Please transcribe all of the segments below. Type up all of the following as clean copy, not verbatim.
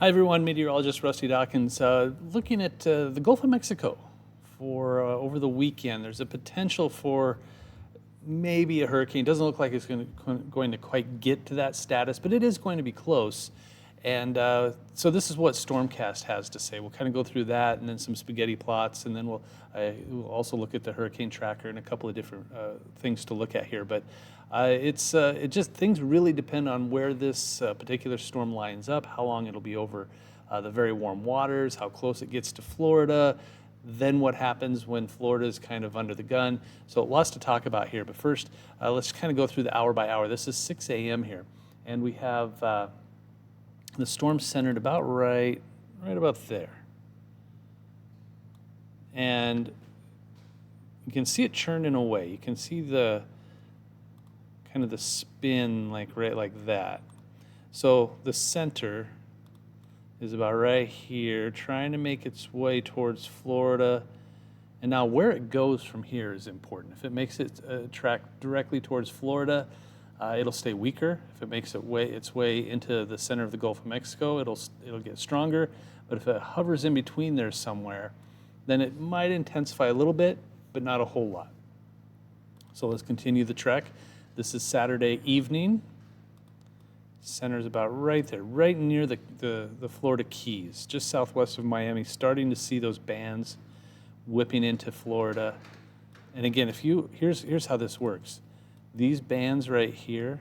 Hi everyone, meteorologist Rusty Dawkins. Looking at the Gulf of Mexico for over the weekend. There's a potential for maybe a hurricane. Doesn't look like it's going to quite get to that status, but it is going to be close. And so this is what Stormcast has to say. We'll kind of go through that and then some spaghetti plots, and then we'll also look at the hurricane tracker and a couple of different things to look at here. But it just things really depend on where this particular storm lines up, how long it'll be over the very warm waters, how close it gets to Florida, then what happens when Florida is kind of under the gun. So lots to talk about here. But first, let's kind of go through the hour by hour. This is 6 a.m. here, and we have the storm centered about right about there. And you can see it churning away. You can see the kind of the spin right like that. So the center is about right here, trying to make its way towards Florida. And now where it goes from here is important. If it makes it track directly towards Florida, it'll stay weaker. If it makes its way into the center of the Gulf of Mexico, it'll get stronger. But if it hovers in between there somewhere, then it might intensify a little bit, but not a whole lot. So let's continue the trek. This is Saturday evening. Center's about right there, right near the Florida Keys, just southwest of Miami, starting to see those bands whipping into Florida. And again, here's how this works. These bands right here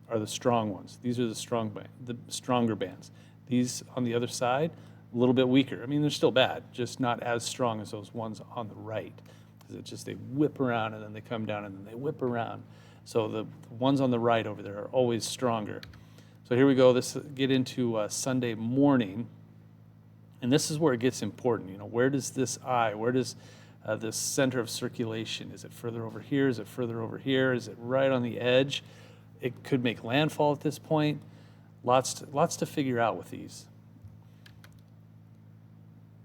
are the strong ones. These are the stronger bands. These on the other side, a little bit weaker. I mean, they're still bad, just not as strong as those ones on the right. Because they whip around and then they come down and then they whip around. So the ones on the right over there are always stronger. So here we go. Let's get into Sunday morning. And this is where it gets important. Where does this this center of circulation, is it further over here? Is it further over here? Is it right on the edge? It could make landfall at this point. Lots to figure out with these.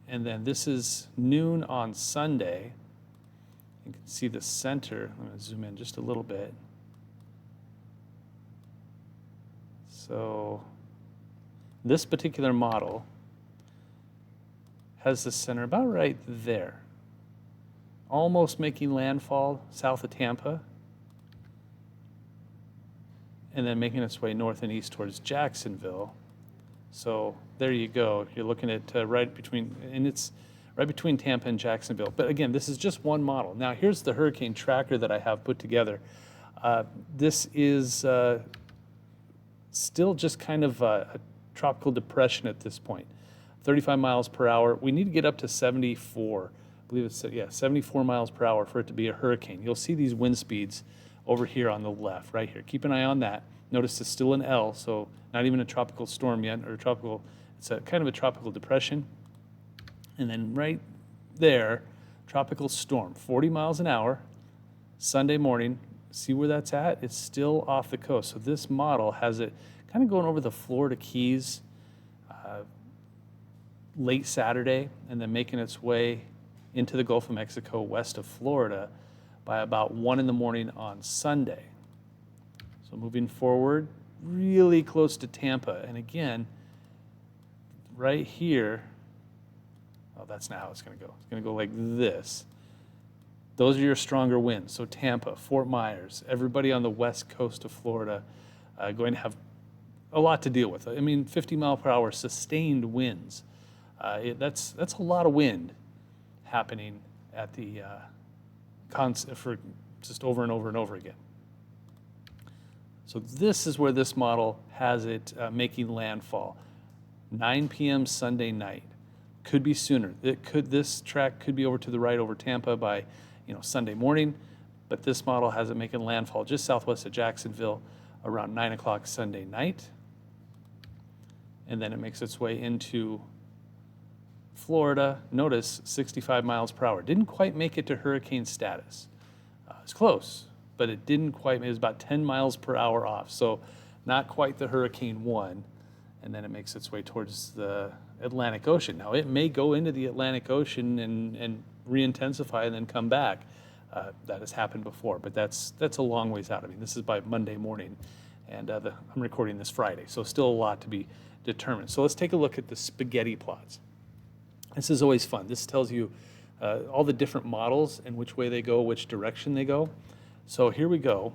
And then this is noon on Sunday. You can see the center. I'm going to zoom in just a little bit. So this particular model has the center about right there, almost making landfall south of Tampa, and then making its way north and east towards Jacksonville. So there you go. You're looking at right between Tampa and Jacksonville. But again, this is just one model. Now here's the hurricane tracker that I have put together. This is still just kind of a tropical depression at this point. 35 miles per hour. We need to get up to 74. I believe it's 74 miles per hour for it to be a hurricane. You'll see these wind speeds over here on the left, right here. Keep an eye on that. Notice it's still an L, so not even a tropical storm yet, or it's a kind of a tropical depression. And then right there, tropical storm, 40 miles an hour, Sunday morning. See where that's at? It's still off the coast. So this model has it kind of going over the Florida Keys late Saturday, and then making its way into the Gulf of Mexico west of Florida by about 1 in the morning on Sunday. So moving forward, really close to Tampa. And again, right here, oh, that's not how it's going to go. It's going to go like this. Those are your stronger winds. So Tampa, Fort Myers, everybody on the west coast of Florida going to have a lot to deal with. I mean, 50 mile per hour sustained winds. That's a lot of wind happening at the for just over and over and over again. So this is where this model has it making landfall. 9 p.m. Sunday night. Could be sooner. This track could be over to the right over Tampa by Sunday morning, but this model has it making landfall just southwest of Jacksonville around 9 o'clock Sunday night. And then it makes its way into Florida. Notice 65 miles per hour. Didn't quite make it to hurricane status. It's close, but it didn't quite. It was about 10 miles per hour off, so not quite the Hurricane 1. And then it makes its way towards the Atlantic Ocean. Now, it may go into the Atlantic Ocean and re-intensify and then come back. That has happened before, but that's a long ways out. I mean, this is by Monday morning. And I'm recording this Friday, so still a lot to be determined. So let's take a look at the spaghetti plots. This is always fun. This tells you all the different models and which way they go, which direction they go. So here we go.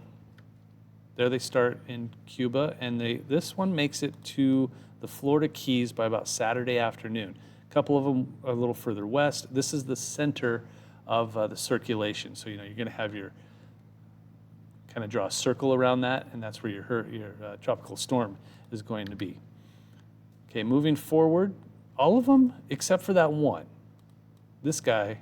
There they start in Cuba, and this one makes it to the Florida Keys by about Saturday afternoon. A couple of them are a little further west. This is the center of the circulation. So, you're going to have your kind of draw a circle around that, and that's where your tropical storm is going to be. Okay, moving forward, all of them except for that one. This guy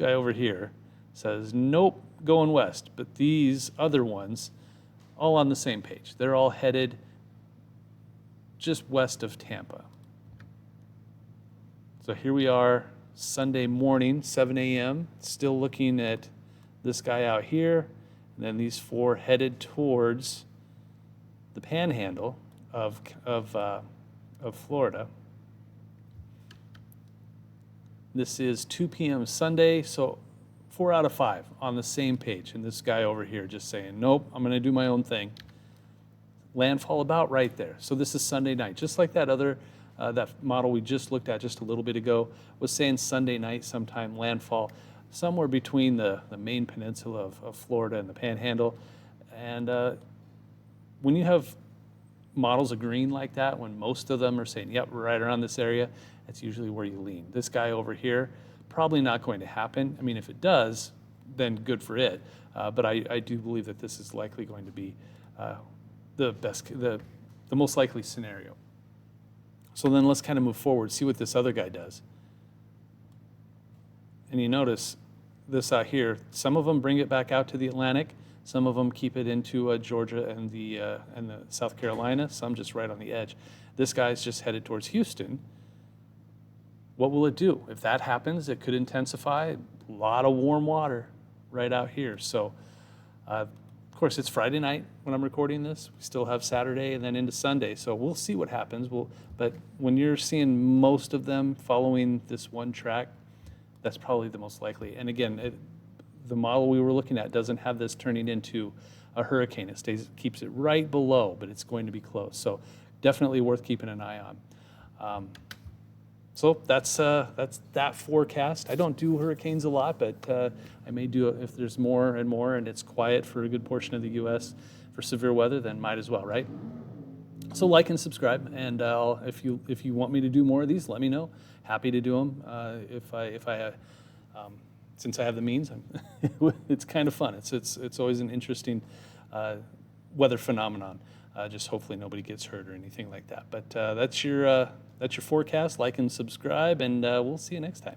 over here says, nope, going west. But these other ones, all on the same page. They're all headed just west of Tampa. So here we are, Sunday morning, 7 a.m., still looking at this guy out here, and then these four headed towards the panhandle of Florida. This is 2 p.m. Sunday, so 4 out of 5 on the same page. And this guy over here just saying, nope, I'm going to do my own thing. Landfall about right there. So this is Sunday night. Just like that other, that model we just looked at just a little bit ago was saying Sunday night sometime, landfall somewhere between the main peninsula of Florida and the Panhandle. And when you have models agreeing like that, when most of them are saying, yep, we're right around this area, that's usually where you lean. This guy over here, probably not going to happen. I mean, if it does, then good for it. But I do believe that this is likely going to be the most likely scenario. So then let's kind of move forward, see what this other guy does. And you notice this out here, some of them bring it back out to the Atlantic, some of them keep it into Georgia and the South Carolina, some just right on the edge. This guy's just headed towards Houston. What will it do? If that happens, it could intensify. A lot of warm water right out here. So, of course, it's Friday night when I'm recording this. We still have Saturday and then into Sunday. So we'll see what happens. But when you're seeing most of them following this one track, that's probably the most likely. And again, the model we were looking at doesn't have this turning into a hurricane. It keeps it right below, but it's going to be close. So definitely worth keeping an eye on. So that's that forecast. I don't do hurricanes a lot, but I may do it if there's more and more and it's quiet for a good portion of the U.S. for severe weather, then might as well, right? So like and subscribe, and if you want me to do more of these, let me know. Happy to do them. Since I have the means, it's kind of fun. It's always an interesting weather phenomenon. Just hopefully nobody gets hurt or anything like that. But that's your forecast. Like and subscribe, and we'll see you next time.